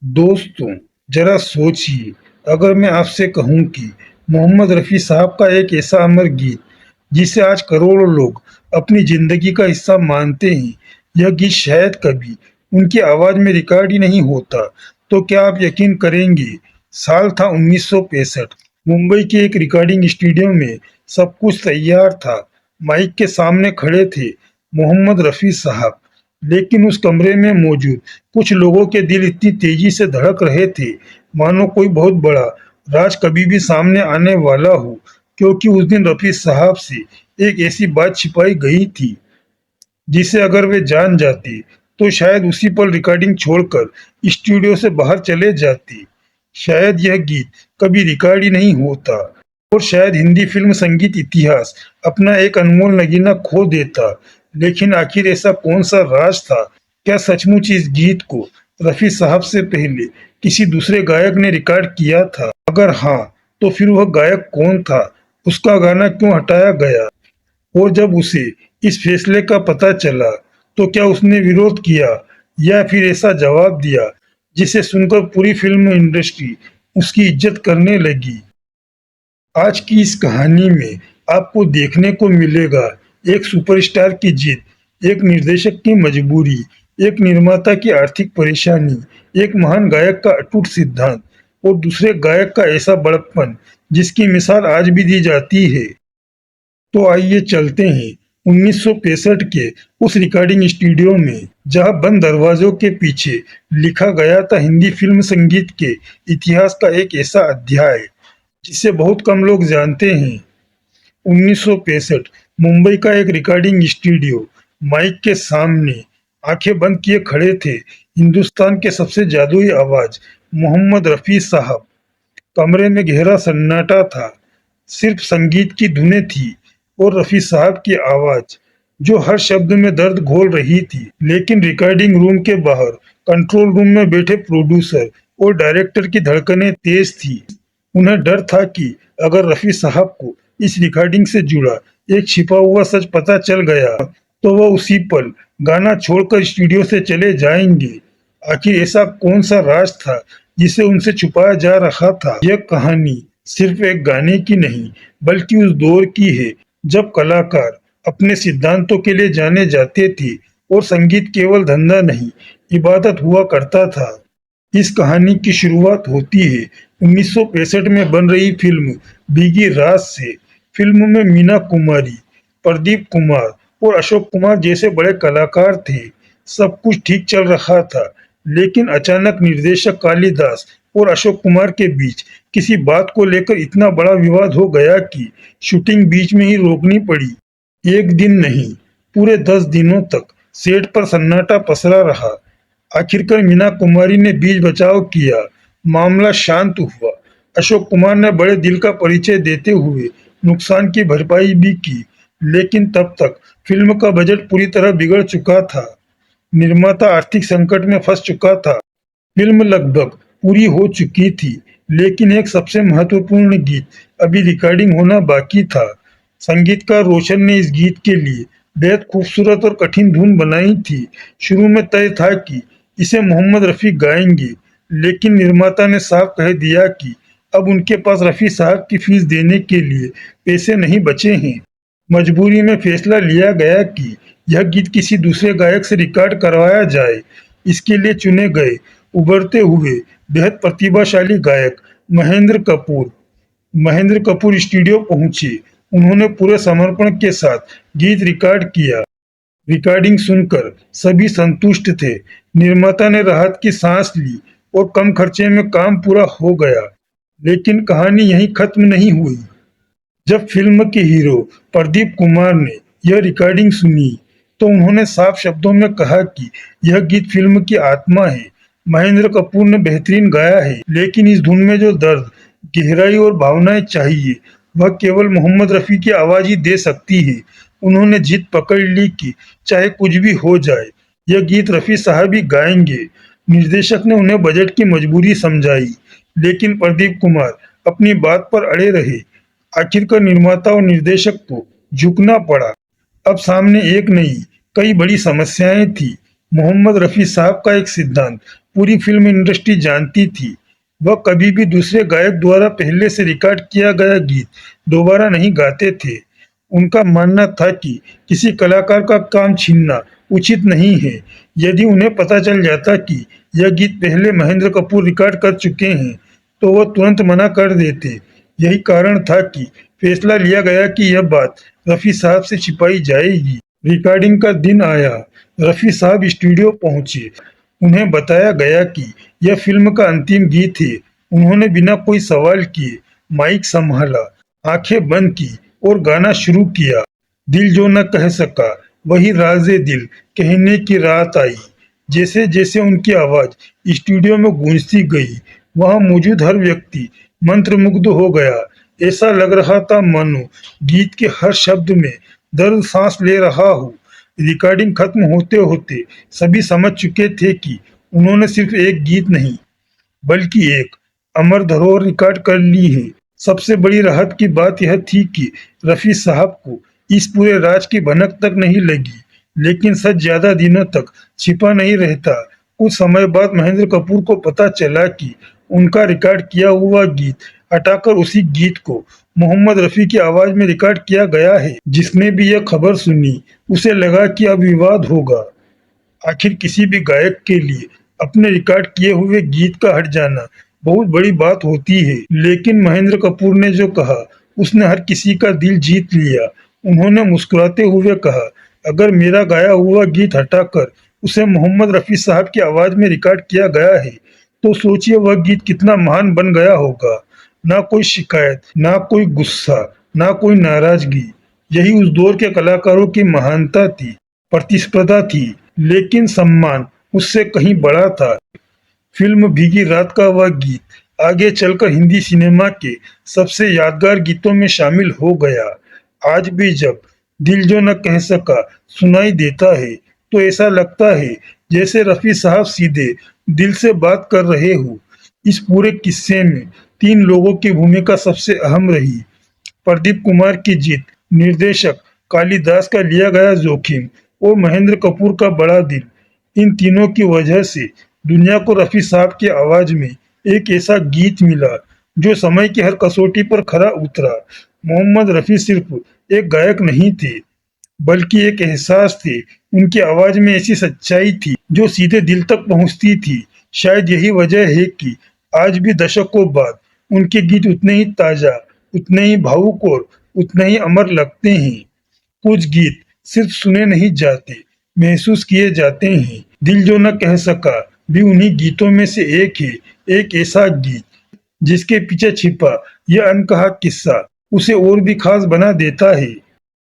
दोस्तों, जरा सोचिए, अगर मैं आपसे कहूं कि मोहम्मद रफ़ी साहब का एक ऐसा अमर गीत जिसे आज करोड़ों लोग अपनी जिंदगी का हिस्सा मानते हैं, यह गीत शायद कभी उनकी आवाज में रिकॉर्ड ही नहीं होता, तो क्या आप यकीन करेंगे? साल था 1965। मुंबई के एक रिकॉर्डिंग स्टूडियो में सब कुछ तैयार था। माइक के सामने खड़े थे मोहम्मद रफ़ी साहब, लेकिन उस कमरे में मौजूद कुछ लोगों के दिल इतनी तेजी से धड़क रहे थे मानो कोई बहुत बड़ा राज कभी भी सामने आने वाला हो, क्योंकि उस दिन रफी साहब से एक ऐसी बात छिपाई गई थी जिसे अगर वे जान जाते तो शायद उसी पल रिकॉर्डिंग छोड़कर स्टूडियो से बाहर चले जाते। शायद यह गीत कभी रिकॉर्ड ही नहीं होता और शायद हिंदी फिल्म संगीत इतिहास अपना एक अनमोल नगीना खो देता। लेकिन आखिर ऐसा कौन सा राज था? क्या सचमुच इस गीत को रफी साहब से पहले किसी दूसरे गायक ने रिकॉर्ड किया था? अगर हाँ, तो फिर वह गायक कौन था? उसका गाना क्यों हटाया गया? और जब उसे इस फैसले का पता चला तो क्या उसने विरोध किया या फिर ऐसा जवाब दिया जिसे सुनकर पूरी फिल्म इंडस्ट्री उसकी इज्जत करने लगी? आज की इस कहानी में आपको देखने को मिलेगा एक सुपरस्टार की जिद, एक निर्देशक की मजबूरी, एक निर्माता की आर्थिक परेशानी, एक महान गायक का अटूट सिद्धांत और दूसरे गायक का ऐसा बड़प्पन जिसकी मिसाल आज भी दी जाती है। तो आइए चलते हैं 1965 के उस रिकॉर्डिंग स्टूडियो में जहां बंद दरवाजों के पीछे लिखा गया था हिंदी फिल्म संगीत के इतिहास का एक ऐसा अध्याय जिसे बहुत कम लोग जानते हैं। 1965 मुंबई का एक रिकॉर्डिंग स्टूडियो, माइक के सामने आंखें बंद किए खड़े थे हिंदुस्तान के सबसे जादुई आवाज मोहम्मद रफी साहब। कमरे में गहरा सन्नाटा था, सिर्फ संगीत की धुनें थी और रफी साहब की आवाज जो हर शब्द में दर्द घोल रही थी। लेकिन रिकॉर्डिंग रूम के बाहर कंट्रोल रूम में बैठे प्रोड्यूसर और डायरेक्टर की धड़कनें तेज थी। उन्हें डर था कि अगर रफी साहब को इस रिकॉर्डिंग से जुड़ा एक छिपा हुआ सच पता चल गया तो वह उसी पल गाना छोड़कर स्टूडियो से चले जाएंगे। आखिर ऐसा कौन सा राज था जिसे उनसे छुपाया जा रहा था? यह कहानी सिर्फ एक गाने की नहीं बल्कि उस दौर की है जब कलाकार अपने सिद्धांतों के लिए जाने जाते थे और संगीत केवल धंधा नहीं, इबादत हुआ करता था। इस कहानी की शुरुआत होती है 1965 में बन रही फिल्म भीगी रात से। फिल्म में मीना कुमारी, प्रदीप कुमार और अशोक कुमार जैसे बड़े कलाकार थे। सब कुछ ठीक चल रहा था, लेकिन अचानक निर्देशक कालिदास और अशोक कुमार के बीच किसी बात को लेकर इतना बड़ा विवाद हो गया कि शूटिंग बीच में ही रोकनी पड़ी। एक दिन नहीं, पूरे 10 दिनों तक सेट पर सन्नाटा पसरा रहा। आखिरकार मीना कुमारी ने बीच बचाव किया, मामला शांत हुआ। अशोक कुमार ने बड़े दिल का परिचय देते हुए नुकसान की भरपाई भी की, लेकिन तब तक फिल्म का बजट पूरी तरह बिगड़ चुका था। निर्माता आर्थिक संकट में फंस चुका था। फिल्म लगभग पूरी हो चुकी थी, लेकिन एक सबसे महत्वपूर्ण गीत अभी रिकॉर्डिंग होना बाकी था। संगीतकार रोशन ने इस गीत के लिए बेहद खूबसूरत और कठिन धुन बनाई थी। शुरू में तय था कि इसे मोहम्मद रफ़ी गाएंगे, लेकिन निर्माता ने साफ कह दिया कि अब उनके पास रफ़ी साहब की फीस देने के लिए पैसे नहीं बचे हैं। मजबूरी में फैसला लिया गया कि यह गीत किसी दूसरे गायक से रिकॉर्ड करवाया जाए। इसके लिए चुने गए उभरते हुए बेहद प्रतिभाशाली गायक महेंद्र कपूर। महेंद्र कपूर स्टूडियो पहुंचे। उन्होंने पूरे समर्पण के साथ गीत रिकॉर्ड किया। रिकॉर्डिंग सुनकर सभी संतुष्ट थे। निर्माता ने राहत की सांस ली और कम खर्चे में काम पूरा हो गया। लेकिन कहानी यहीं खत्म नहीं हुई। जब फिल्म के हीरो प्रदीप कुमार ने यह रिकॉर्डिंग सुनी तो उन्होंने साफ शब्दों में कहा कि यह गीत फिल्म की आत्मा है। महेंद्र कपूर ने बेहतरीन गाया है, लेकिन इस धुन में जो दर्द, गहराई और भावनाएं चाहिए वह केवल मोहम्मद रफ़ी की आवाज ही दे सकती है। उन्होंने जिद पकड़ ली कि चाहे कुछ भी हो जाए यह गीत रफ़ी साहब ही गाएंगे। निर्देशक ने उन्हें बजट की मजबूरी समझाई, लेकिन प्रदीप कुमार अपनी बात पर अड़े रहे। आखिरकार निर्माता और निर्देशक को झुकना पड़ा। अब सामने एक नहीं, कई बड़ी समस्याएं थी। मोहम्मद रफ़ी साहब का एक सिद्धांत पूरी फिल्म इंडस्ट्री जानती थी। वह कभी भी दूसरे गायक द्वारा पहले से रिकॉर्ड किया गया गीत दोबारा नहीं गाते थे। उनका मानना था कि किसी कलाकार का काम छीनना उचित नहीं है। यदि उन्हें पता चल जाता कि यह गीत पहले महेंद्र कपूर रिकॉर्ड कर चुके हैं, तो वह तुरंत मना कर देते। यही कारण था कि फैसला लिया गया कि यह बात रफी साहब से छिपाई जाएगी। रिकॉर्डिंग का दिन आया। रफी साहब स्टूडियो पहुंचे। उन्हें बताया गया कि यह फिल्म का अंतिम गीत है। उन्होंने बिना कोई सवाल किए माइक संभाला, आंखें बंद की और गाना शुरू किया। दिल जो न कह सका वही राज़े दिल कहने की रात आई। जैसे जैसे उनकी आवाज स्टूडियो में गूंजती गई, वहां मौजूद हर व्यक्ति मंत्रमुग्ध हो गया। ऐसा लग रहा था मानो गीत के हर शब्द में दर्द सांस ले रहा हो। रिकॉर्डिंग खत्म होते होते सभी समझ चुके थे कि उन्होंने सिर्फ एक गीत नहीं, बल्कि एक अमर धरोहर रिकॉर्ड कर ली है। सबसे बड़ी राहत की बात यह थी कि रफी साहब को इस पूरे राज की भनक तक नहीं लगी, लेकिन सच ज्यादा दिनों तक छिपा नहीं रहता। कुछ समय बाद महेंद्र कपूर को पता चला कि उनका रिकॉर्ड किया हुआ गीत हटाकर उसी गीत को मोहम्मद रफी की आवाज में रिकॉर्ड किया गया है। जिसने भी यह खबर सुनी, उसे लगा कि अब विवाद होगा। आखिर किसी भी गायक के लिए अपने रिकॉर्ड किए हुए गीत का हट जाना बहुत बड़ी बात होती है, लेकिन महेंद्र कपूर ने जो कहा उसने हर किसी का दिल जीत लिया। उन्होंने मुस्कुराते हुए कहा, अगर मेरा गाया हुआ गीत हटाकर उसे मोहम्मद रफी साहब की आवाज में रिकॉर्ड किया गया है, तो सोचिए वह गीत कितना महान बन गया होगा। ना कोई शिकायत, ना कोई गुस्सा, ना कोई नाराजगी। यही उस दौर के कलाकारों की महानता थी। प्रतिस्पर्धा थी, लेकिन सम्मान उससे कहीं बड़ा था। फिल्म भीगी रात का वह गीत आगे चलकर हिंदी सिनेमा के सबसे यादगार गीतों में शामिल हो गया। आज भी जब दिल जो न कह सका सुनाई देता है, तो ऐसा लगता है जैसे रफी साहब सीधे दिल से बात कर रहे हो। इस पूरे किस्से में तीन लोगों की भूमिका सबसे अहम रही। प्रदीप कुमार की जीत, निर्देशक कालिदास का लिया गया जोखिम और महेंद्र कपूर का बड़ा दिल। इन तीनों की वजह से दुनिया को रफी साहब की आवाज में एक ऐसा गीत मिला जो समय की हर कसौटी पर खरा उतरा। मोहम्मद रफी सिर्फ एक गायक नहीं थे, बल्कि एक एहसास थे। उनकी आवाज में ऐसी सच्चाई थी जो सीधे दिल तक पहुंचती थी। शायद यही वजह है कि आज भी दशकों बाद उनके गीत उतने ही ताजा, उतने ही भावुक और उतने ही अमर लगते हैं। कुछ गीत सिर्फ सुने नहीं जाते, महसूस किए जाते हैं। दिल जो न कह सका भी उन्हीं गीतों में से एक है। एक ऐसा गीत जिसके पीछे छिपा यह अनकहा किस्सा उसे और भी खास बना देता है।